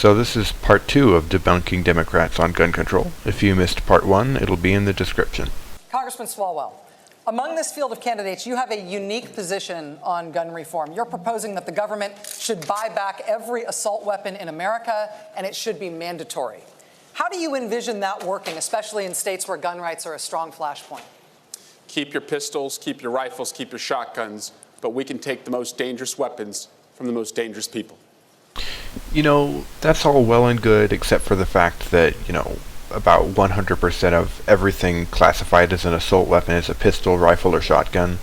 So this is part 2 of Debunking Democrats on Gun Control. If you missed part 1, it'll be in the description. Congressman Swalwell, among this field of candidates, you have a unique position on gun reform. You're proposing that the government should buy back every assault weapon in America, and it should be mandatory. How do you envision that working, especially in states where gun rights are a strong flashpoint? Keep your pistols, keep your rifles, keep your shotguns, but we can take the most dangerous weapons from the most dangerous people. You know, that's all well and good, except for the fact that, about 100% of everything classified as an assault weapon is a pistol, rifle, or shotgun.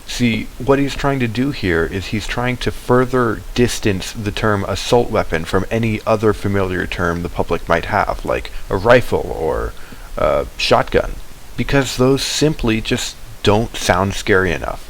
See, what he's trying to do here is he's trying to further distance the term assault weapon from any other familiar term the public might have, like a rifle or a shotgun, because those simply just don't sound scary enough.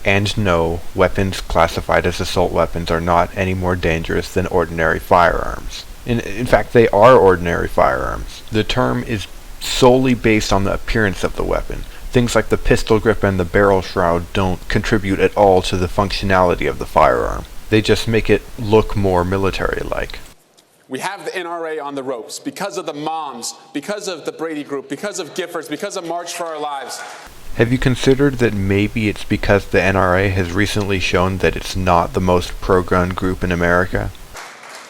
And no, weapons classified as assault weapons are not any more dangerous than ordinary firearms. In fact, they are ordinary firearms. The term is solely based on the appearance of the weapon. Things like the pistol grip and the barrel shroud don't contribute at all to the functionality of the firearm. They just make it look more military-like. We have the NRA on the ropes because of the moms, because of the Brady Group, because of Giffords, because of March for Our Lives. Have you considered that maybe it's because the NRA has recently shown that it's not the most pro-gun group in America?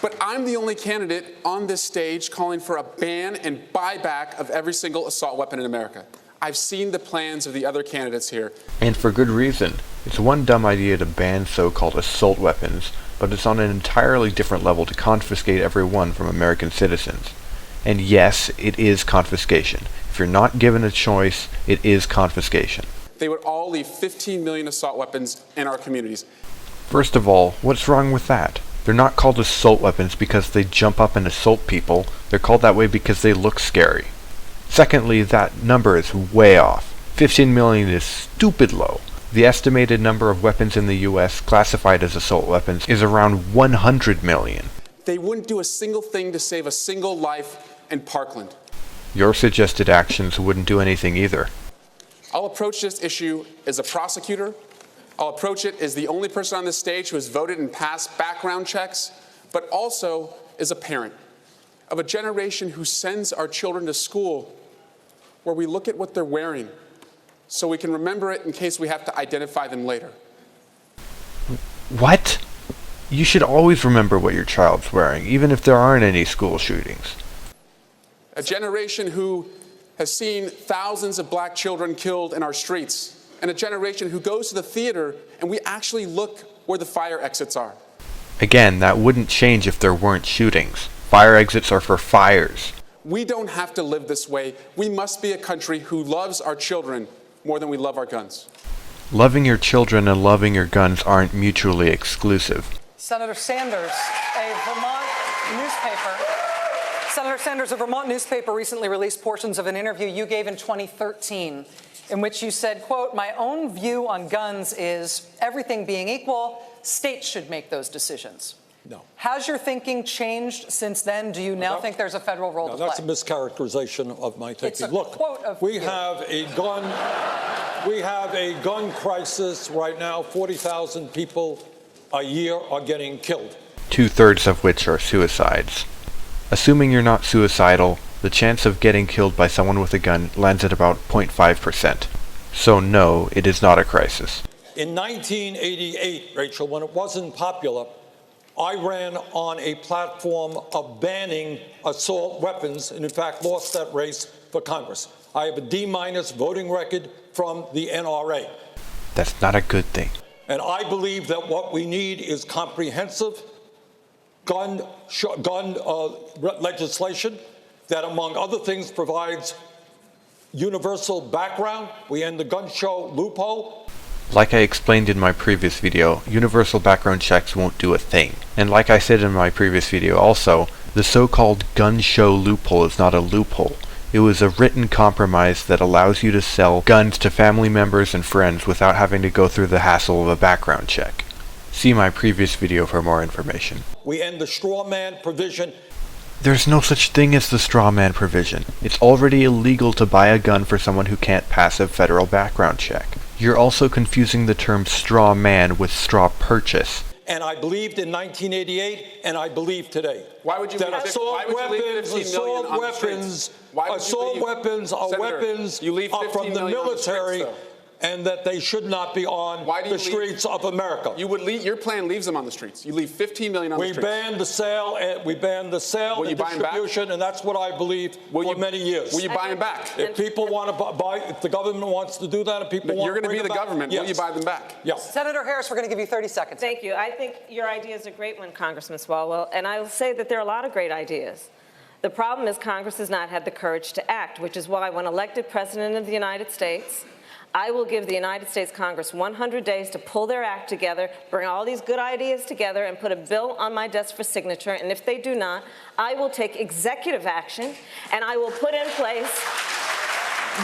But I'm the only candidate on this stage calling for a ban and buyback of every single assault weapon in America. I've seen the plans of the other candidates here. And for good reason. It's one dumb idea to ban so-called assault weapons, but it's on an entirely different level to confiscate every one from American citizens. And yes, it is confiscation. If you're not given a choice, it is confiscation. They would all leave 15 million assault weapons in our communities. First of all, what's wrong with that? They're not called assault weapons because they jump up and assault people. They're called that way because they look scary. Secondly, that number is way off. 15 million is stupid low. The estimated number of weapons in the U.S. classified as assault weapons is around 100 million. They wouldn't do a single thing to save a single life in Parkland. Your suggested actions wouldn't do anything either. I'll approach this issue as a prosecutor. I'll approach it as the only person on this stage who has voted and passed background checks, but also as a parent of a generation who sends our children to school where we look at what they're wearing so we can remember it in case we have to identify them later. What? You should always remember what your child's wearing, even if there aren't any school shootings. A generation who has seen thousands of black children killed in our streets, and a generation who goes to the theater and we actually look where the fire exits are. Again, that wouldn't change if there weren't shootings. Fire exits are for fires. We don't have to live this way. We must be a country who loves our children more than we love our guns. Loving your children and loving your guns aren't mutually exclusive. Senator Sanders, a Vermont newspaper recently released portions of an interview you gave in 2013 in which you said, quote, "My own view on guns is, everything being equal, states should make those decisions." No. Has your thinking changed since then? Do you now think there's a federal role to play? That's a mischaracterization of my thinking. It's a Look, quote of we you. have a gun crisis right now. 40,000 people a year are getting killed. 2/3 of which are suicides. Assuming you're not suicidal, the chance of getting killed by someone with a gun lands at about 0.5%. So no, it is not a crisis. In 1988, Rachel, when it wasn't popular, I ran on a platform of banning assault weapons and in fact lost that race for Congress. I have a D- voting record from the NRA. That's not a good thing. And I believe that what we need is comprehensive gun legislation that, among other things, provides universal background. We end the gun show loophole. Like I explained in my previous video, universal background checks won't do a thing. And like I said in my previous video also, the so-called gun show loophole is not a loophole. It was a written compromise that allows you to sell guns to family members and friends without having to go through the hassle of a background check. See my previous video for more information. We end the straw man provision. There's no such thing as the straw man provision. It's already illegal to buy a gun for someone who can't pass a federal background check. You're also confusing the term straw man with straw purchase. and I believed in 1988, and I believe today. Why would you that leave assault why would you leave weapons, 15 million assault on the weapons, streets? Why would you assault leave- weapons are Senator, weapons you leave are 15 from the million on the streets, military, though. and that they should not be on Why do you the leave- streets of America. You would leave, your plan leaves them on the streets. You leave 15 million on the We streets. banned the sale, and we banned the sale Will you and buy 'em back? distribution, and that's what I believed for many years. Will you buy them back? If people want to buy, if the government wants to do that, and people want You're to going to bring be it the back, government. yes. Will you buy them back? Yes. Senator Harris, we're going to give you 30 seconds. Thank you. I think your idea is a great one, Congressman Swalwell, and I will say that there are a lot of great ideas. The problem is Congress has not had the courage to act, which is why when elected President of the United States, I will give the United States Congress 100 days to pull their act together, bring all these good ideas together, and put a bill on my desk for signature. And if they do not, I will take executive action, and I will put in place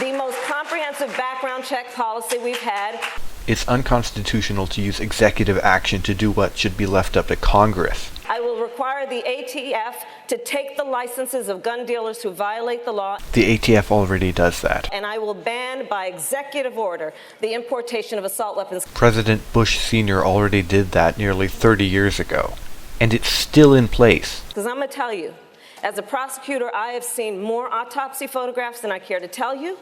the most comprehensive background check policy we've had. It's unconstitutional to use executive action to do what should be left up to Congress. I will require the ATF to take the licenses of gun dealers who violate the law. The ATF already does that. And I will ban by executive order the importation of assault weapons. President Bush Sr. already did that nearly 30 years ago. And it's still in place. Because I'm going to tell you, as a prosecutor, I have seen more autopsy photographs than I care to tell you.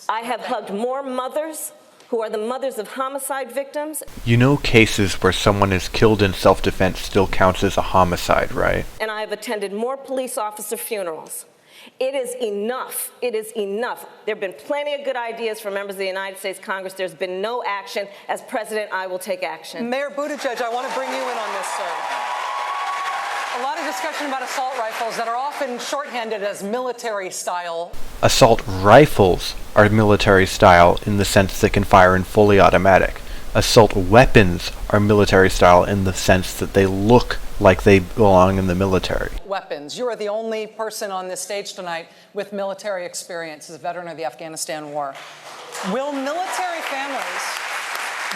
I have hugged more mothers who are the mothers of homicide victims. You know cases where someone is killed in self-defense still counts as a homicide, right? And I have attended more police officer funerals. It is enough. It is enough. There have been plenty of good ideas from members of the United States Congress. There's been no action. As president, I will take action. Mayor Buttigieg, I want to bring you in on this, sir. A lot of discussion about assault rifles that are often shorthanded as military style. Assault rifles are military style in the sense they can fire in fully automatic. Assault weapons are military style in the sense that they look like they belong in the military. Weapons. You are the only person on this stage tonight with military experience as a veteran of the Afghanistan war. Will military families,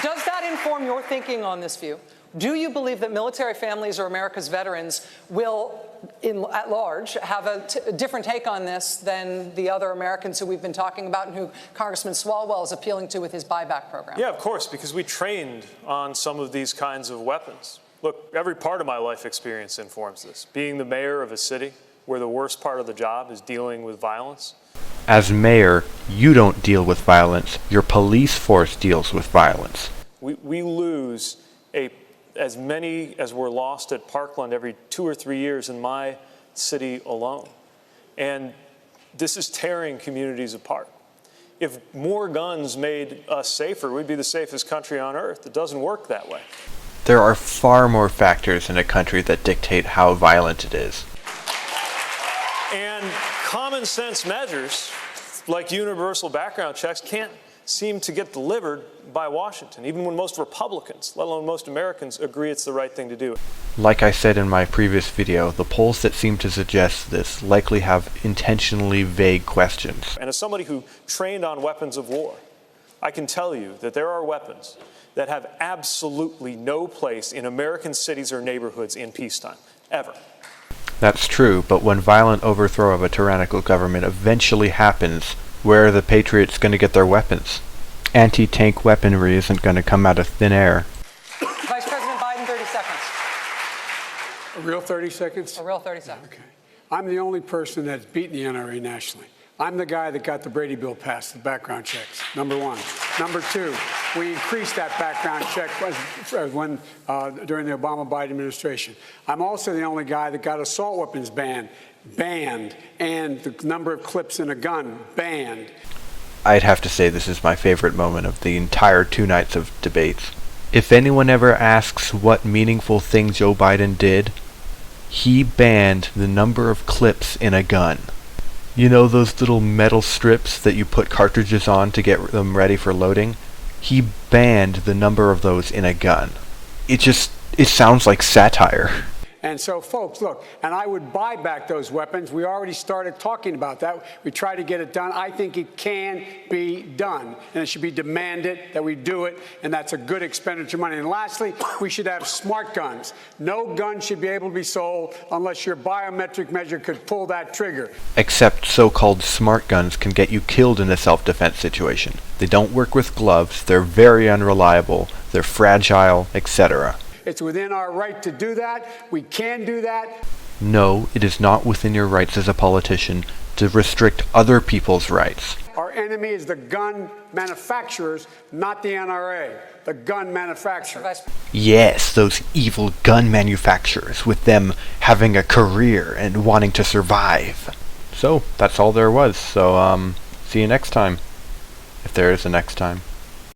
does that inform your thinking on this view? Do you believe that military families or America's veterans will, at large, have a different take on this than the other Americans who we've been talking about and who Congressman Swalwell is appealing to with his buyback program? Yeah, of course, because we trained on some of these kinds of weapons. Look, every part of my life experience informs this. Being the mayor of a city where the worst part of the job is dealing with violence. As mayor, you don't deal with violence. Your police force deals with violence. We lose as many as were lost at Parkland every 2 or 3 years in my city alone. And this is tearing communities apart. If more guns made us safer, we'd be the safest country on earth. It doesn't work that way. There are far more factors in a country that dictate how violent it is. And common sense measures like universal background checks can't seem to get delivered by Washington, even when most Republicans, let alone most Americans, agree it's the right thing to do. Like I said in my previous video, the polls that seem to suggest this likely have intentionally vague questions. And as somebody who trained on weapons of war, I can tell you that there are weapons that have absolutely no place in American cities or neighborhoods in peacetime, ever. That's true, but when violent overthrow of a tyrannical government eventually happens, where are the patriots going to get their weapons? Anti-tank weaponry isn't going to come out of thin air. Vice President Biden, 30 seconds. A real 30 seconds? A real 30 seconds. Okay. I'm the only person that's beaten the NRA nationally. I'm the guy that got the Brady bill passed, the background checks, number one. Number two, we increased that background check during the Obama-Biden administration. I'm also the only guy that got assault weapons banned, and the number of clips in a gun banned. I'd have to say this is my favorite moment of the entire 2 nights of debates. If anyone ever asks what meaningful thing Joe Biden did, he banned the number of clips in a gun. You know those little metal strips that you put cartridges on to get them ready for loading? He banned the number of those in a gun. It sounds like satire. And so, folks, look, and I would buy back those weapons. We already started talking about that. We tried to get it done. I think it can be done, and it should be demanded that we do it, and that's a good expenditure of money. And lastly, we should have smart guns. No gun should be able to be sold unless your biometric measure could pull that trigger. Except so-called smart guns can get you killed in a self-defense situation. They don't work with gloves, they're very unreliable, they're fragile, etc. It's within our right to do that. We can do that. No, it is not within your rights as a politician to restrict other people's rights. Our enemy is the gun manufacturers, not the NRA. The gun manufacturers. Yes, those evil gun manufacturers, with them having a career and wanting to survive. So, that's all there was. So, see you next time. If there is a next time.